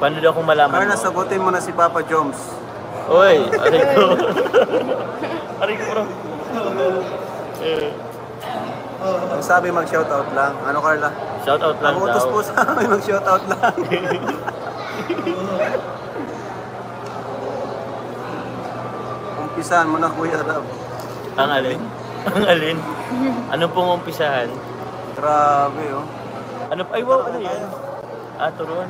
Paano daw kung malaman Carla, sagutin mo na si Papa Joms. Oy, aray ko. Aray ko, bro. Ang sabi mag-shoutout lang. Ano, Carla? Shoutout lang Ang utos daw. po sa amin mag-shoutout lang. Umpisahan mo na, Kuya Rab. Ang alin? Ang alin? Ano pong umpisahan? Grabe, oh. Ano pa? Ay, wow, ano yan? Ah, turuan.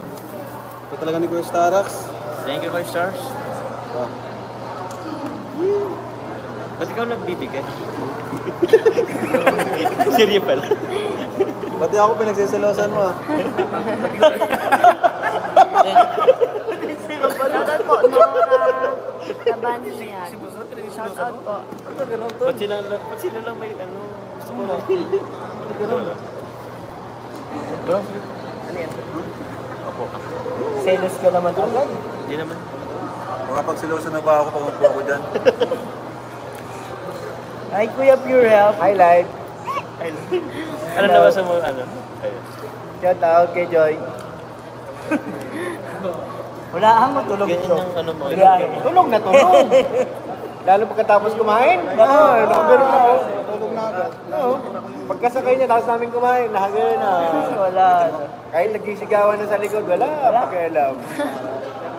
Ito talaga ni Kuya Starax. Thank you, 5 stars. Oh. Ba't ikaw nagbibigay? Seryo pala. Pati ako pinagsisilosan mo, ah. Shoutout po, Nora Tabanian. Shoutout po. Ba't sila lang may ano? Gusto mo lang. Ano yan? Opo. Selos ka naman agad. Hindi naman. Makapagsilosan na ba ako pag upo ako dyan? Hi, Kuya Pure Health. Highlight. Ano nabasa mo? Ano? Ayun. Shout out kay Joy. Wala ang matulog Ganyan ito. yung ano mo. Tulog na tulog. Lalo pagkatapos kumain. Oo, nakagano na ako. Tulog na agad. Oo. Pagkasakay niya, tapos namin kumain, nakagano na. Wala. Kahit nagsisigawan na sa likod, wala. Pakialam.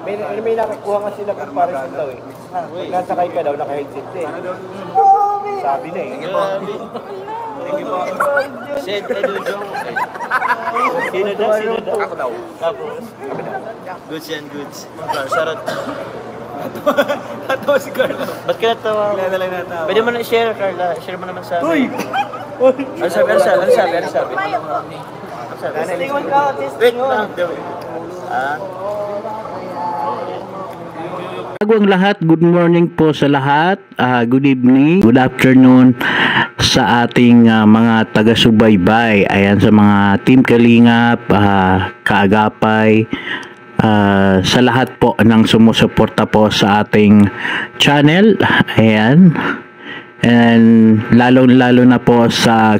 May nakakuha nga sila comparison daw eh. Pag nasakay ka daw, naka-headset eh. Sabi na eh. Grabe. Thank you po. Shed Edudong. Sino daw? Sino daw? Ako daw. Tapos? Goods yan, goods. Sarot. Natawa si Carla. Ba't ka natawa? Kaya na lang natawa. Pwede mo na i-share, Carla. Share mo naman sa... Uy! Ano sabi? Ano sabi? Ano sabi? Ano sabi? Testing ka, Wait lang. Ah? Bago ang lahat, good morning po sa lahat, good evening, good afternoon sa ating mga taga-subaybay. Ayan, sa mga Team Kalingap, Kaagapay, sa lahat po ng sumusuporta po sa ating channel. Ayan. And lalo na po sa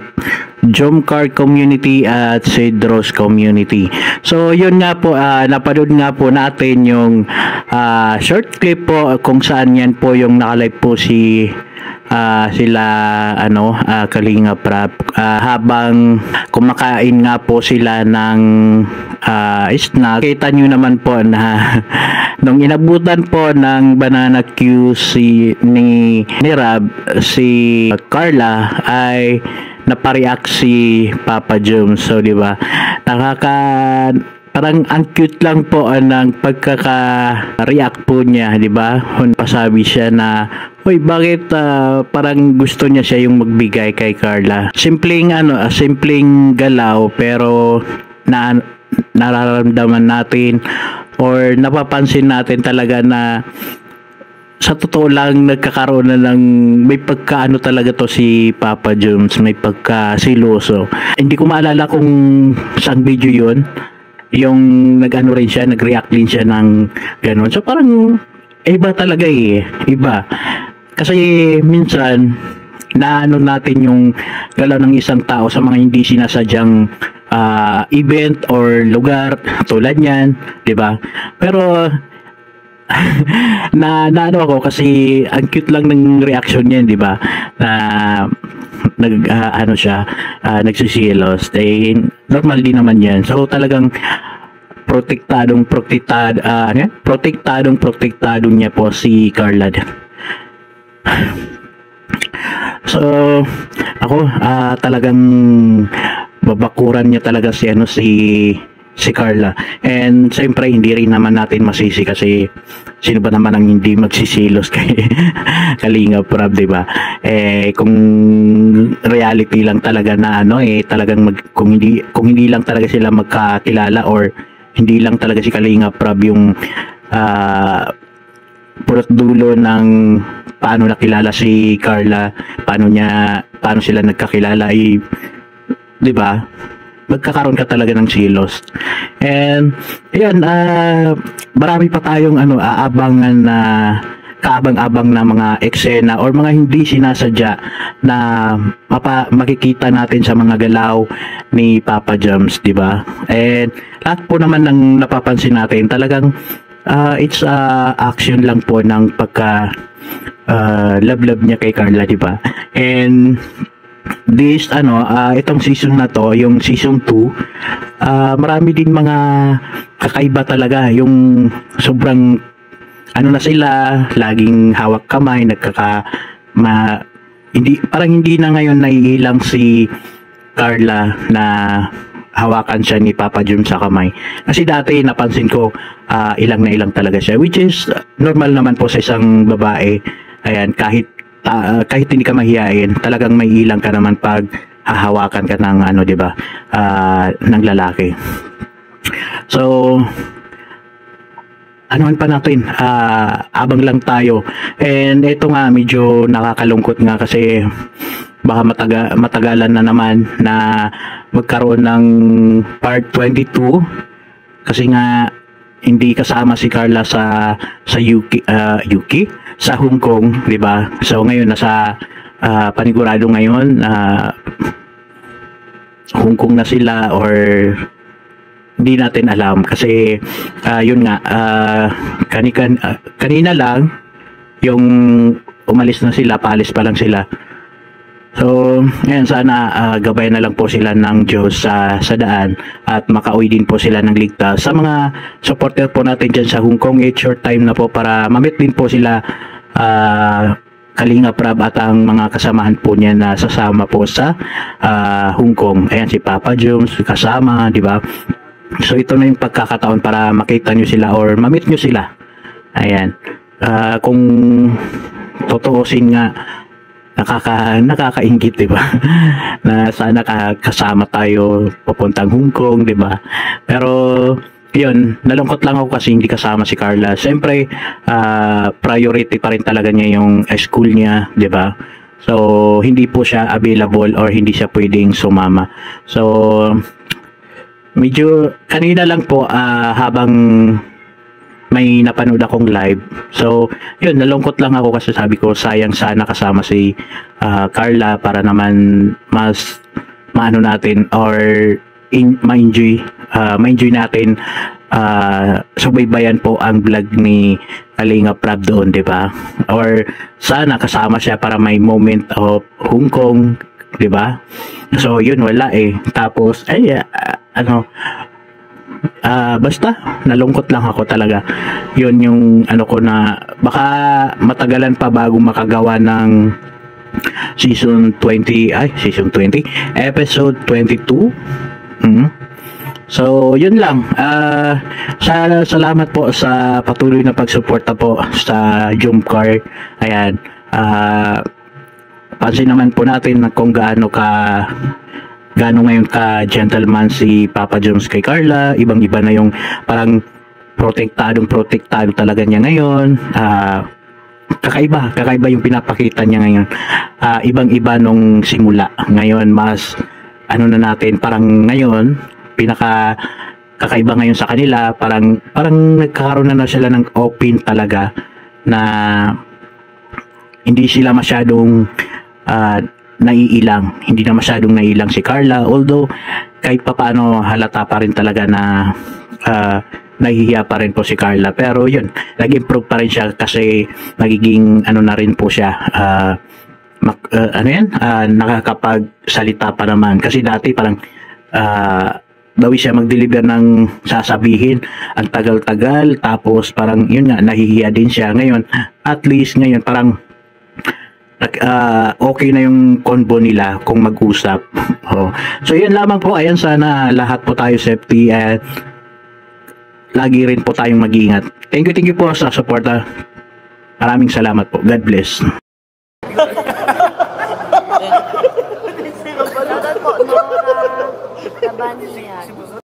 Jomcar community at Cedros community. So yun nga po, napanood nga po natin yung short clip po kung saan yan po yung nakalive po sila Kalinga Prab habang kumakain nga po sila ng snack. Kita nyo naman po na nung inabutan po ng banana Q ni Rab, si Carla ay napareact si Papa Joms. So di ba? Parang ang cute lang po ng pagkaka-react po niya, di ba? Pasabi siya na, "Hoy, bakit parang gusto niya siya yung magbigay kay Carla?" Simpleng galaw pero nararamdaman natin or napapansin natin talaga na sa totoo lang nagkakaroon na ng may pagkaano talaga to si Papa Joms, may pagkasiloso. Hindi ko maalala kung saan video yun, yung nag-ano rin siya, nag-react din siya ng gano'n. So parang iba talaga eh, iba. Kasi minsan naano natin yung galaw ng isang tao sa mga hindi sinasadyang event or lugar tulad niyan, 'di ba? Pero naano ako kasi ang cute lang ng reaction niya, 'di ba? Na nagsisilos. Normal din naman 'yan. So talagang protektado niya po si Carla. So ako talagang babakuran niya talaga si Carla. And siyempre hindi rin naman natin masisi kasi sino ba naman ang hindi magsisilos kay Kalinga Prab, diba? Kung reality lang talaga na talagang kung hindi lang talaga sila magkakilala or hindi lang talaga si Kalinga Prab yung pulot dulo ng paano nakilala si Carla, paano sila nagkakilala, di ba? Magkakaroon ka talaga ng silos. And ayan, marami pa tayong aabangan na kaabang-abang na mga eksena or mga hindi sinasadya na makikita natin sa mga galaw ni Papa Joms, di ba? And lahat po naman ng napapansin natin, talagang it's action lang po ng pagka love niya kay Carla, di ba? And this itong season na to, yung season 2, marami din mga kakaiba talaga, yung sobrang na sila, laging hawak kamay, hindi na ngayon naiilang si Carla na hawakan siya ni Papa Joms sa kamay. Kasi dati napansin ko ilang na ilang talaga siya, which is normal naman po sa isang babae. Ayan, kahit hindi ka mahihain, talagang may ilang ka naman pag hahawakan ka ng di ba, ng lalaki. So anuhan pa natin, abang lang tayo. And ito nga, medyo nakakalungkot nga kasi baka matagalan na naman na magkaroon ng part 22 kasi nga hindi kasama si Carla sa UK sa Hong Kong, di ba? So ngayon nasa panigurado ngayon Hong Kong na sila, or hindi natin alam kasi yun nga, kanina lang yung umalis na sila, paalis pa lang sila. So ngayon sana gabayan na lang po sila ng Diyos sa daan at makauwi din po sila ng ligtas. Sa mga supporter po natin dyan sa Hong Kong, it's short time na po para mamit din po sila Kalinga Prab at ang mga kasamahan po niya na sasama po sa Hong Kong. Ayan, si Papa Joms kasama, di ba? So ito na yung pagkakataon para makita nyo sila or mamit nyo sila. Ayan. Kung totoosin nga, nakakaingit, di ba? Na sana kasama tayo papuntang Hong Kong, di ba? Pero yun, nalungkot lang ako kasi hindi kasama si Carla. Siyempre, priority pa rin talaga niya yung school niya, di ba? So hindi po siya available or hindi siya pwedeng sumama. So medyo kanina lang po habang may napanood akong live. So yun, nalungkot lang ako kasi sabi ko sayang sana kasama si Carla para naman mas maano natin or ma-enjoy natin subaybayan po ang vlog ni Kalinga Prab doon, di ba? Or sana kasama siya para may moment of Hong Kong, di ba? So yun, wala eh. Tapos basta nalungkot lang ako talaga. Yun yung ko na baka matagalan pa bago makagawa ng season 20 episode 22. So yun lang. Salamat po sa patuloy na pagsuporta po sa Jumcar. Ayan, pansin naman po natin kung gaano ngayon ka gentleman si Papa Joms kay Carla. Ibang-iba na yung parang protektado talaga niya ngayon. Kakaiba yung pinapakita niya ngayon. Ibang-iba nung simula. Ngayon mas na natin, parang ngayon kakaiba ngayon sa kanila, parang nagkakaroon na sila ng open talaga na hindi sila masyadong hindi na masyadong naiilang si Carla, although kahit papaano halata pa rin talaga na nahihiya pa rin po si Carla, pero yun, nag-improve pa rin siya kasi nagiging na rin po siya, nakakapagsalita pa naman. Kasi dati parang daw siya mag-deliver ng sasabihin ang tagal-tagal, tapos parang yun nga, nahihiya din siya. Ngayon, at least ngayon parang okay na yung convo nila kung mag-usap. So yun lamang po. Ayan, sana lahat po tayo safety at lagi rin po tayong mag-iingat. Thank you po sa support. Maraming salamat po. God bless.